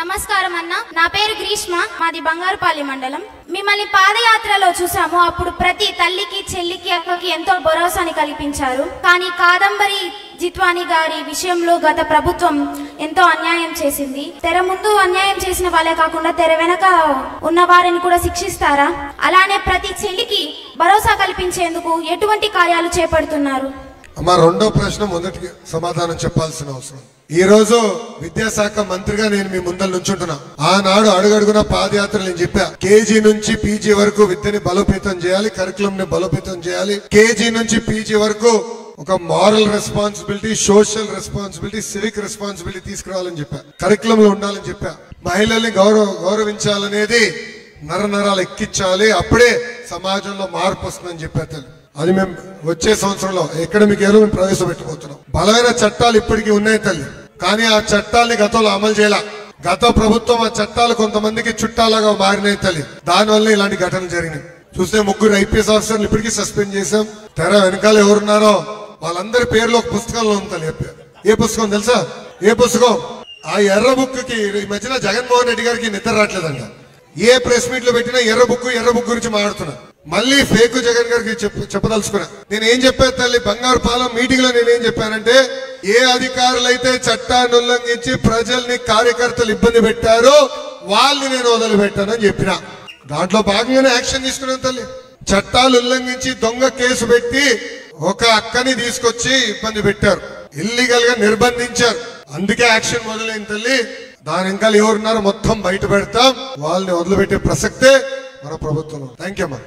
నమస్కారం అన్న, నా పేరు గ్రీష్మ, మాది బంగారుపల్లి మండలం. మిమ్మల్ని పాదయాత్రలో చూసాము. అప్పుడు ప్రతి తల్లికి, చెల్లికి, అక్కకి ఎంతో భరోసాని కల్పించారు. కానీ కాదంబరి జిత్వాని గారి విషయంలో గత ప్రభుత్వం ఎంతో అన్యాయం చేసింది. తెర ముందు అన్యాయం చేసిన వాళ్ళే కాకుండా తెర వెనక ఉన్న వారిని కూడా శిక్షిస్తారా? అలానే ప్రతి చెల్లికి భరోసా కల్పించేందుకు ఎటువంటి కార్యాలు చేపడుతున్నారు? అమ్మా, రెండో ప్రశ్న మొదటికి సమాధానం చెప్పాల్సిన అవసరం. ఈ రోజు విద్యాశాఖ మంత్రిగా నేను మీ ముందర నుంచుంటున్నా. ఆనాడు అడుగడుగున పాదయాత్ర నేను చెప్పా, కేజీ నుంచి పీజీ వరకు విద్యని బలోపేతం చేయాలి, కరికులం ని బలోపేతం చేయాలి. కేజీ నుంచి పీజీ వరకు ఒక moral responsibility, social responsibility, civic responsibility తీసుకురావాలని చెప్పా. కరికులం లో ఉండాలని చెప్పా. మహిళల్ని గౌరవించాలనేది నరనరాలు ఎక్కించాలి, అప్పుడే సమాజంలో మార్పు వస్తుందని చెప్పా. అది మేము వచ్చే సంవత్సరంలో అకాడమిక్ ఇయర్ మేము ప్రవేశపెట్టబోతున్నాం. బలమైన చట్టాలు ఇప్పటికీ ఉన్నాయి తల్లి, కానీ ఆ చట్టాలని గతంలో అమలు చేయాల. గత ప్రభుత్వం ఆ చట్టాలు కొంతమందికి చుట్టాలుగా మారినాయి తల్లి. దానివల్ల ఇలాంటి ఘటనలు జరిగినాయి. చూస్తే 3 IPS ఆఫీసర్లు ఇప్పటికీ సస్పెండ్ చేశాం. తెర వెనకాల ఎవరున్నారో వాళ్ళందరి పేర్లు ఒక పుస్తకంలో ఉంది తల్లి. ఏ పుస్తకం తెలుసా? ఏ పుస్తకం? ఆ ఎర్ర బుక్ కి ఈ మధ్యన జగన్మోహన్ రెడ్డి గారికి నిద్ర రావట్లేదంట. ఏ ప్రెస్ మీట్ లో పెట్టినా ఎర్ర బుక్ గురించి మాట్లాడుతున్నా. మళ్ళీ ఫేక్ జగన్ గారికి చెప్పదలుచుకున్నా. నేను ఏం చెప్పాను తల్లి, బంగారుపాలెం మీటింగ్ లో నేనేం చెప్పానంటే, ఏ అధికారులైతే చట్టాన్ని ఉల్లంఘించి ప్రజల్ని, కార్యకర్తలు ఇబ్బంది పెట్టారో వాళ్ళని నేను వదిలిపెట్టానని చెప్పిన. దాంట్లో భాగంగానే యాక్షన్ తీసుకున్నాను తల్లి. చట్టాలు ఉల్లంఘించి దొంగ కేసు పెట్టి ఒక అక్కని తీసుకొచ్చి ఇబ్బంది పెట్టారు, ఇల్లీగల్ గా నిర్బంధించారు. అందుకే యాక్షన్ మొదలైంది తల్లి. దాని ఇంకా ఎవరున్నారో మొత్తం బయట పెడతాం. వాళ్ళని వదిలిపెట్టే ప్రసక్తే మన ప్రభుత్వం. థ్యాంక్ యూ అమ్మా.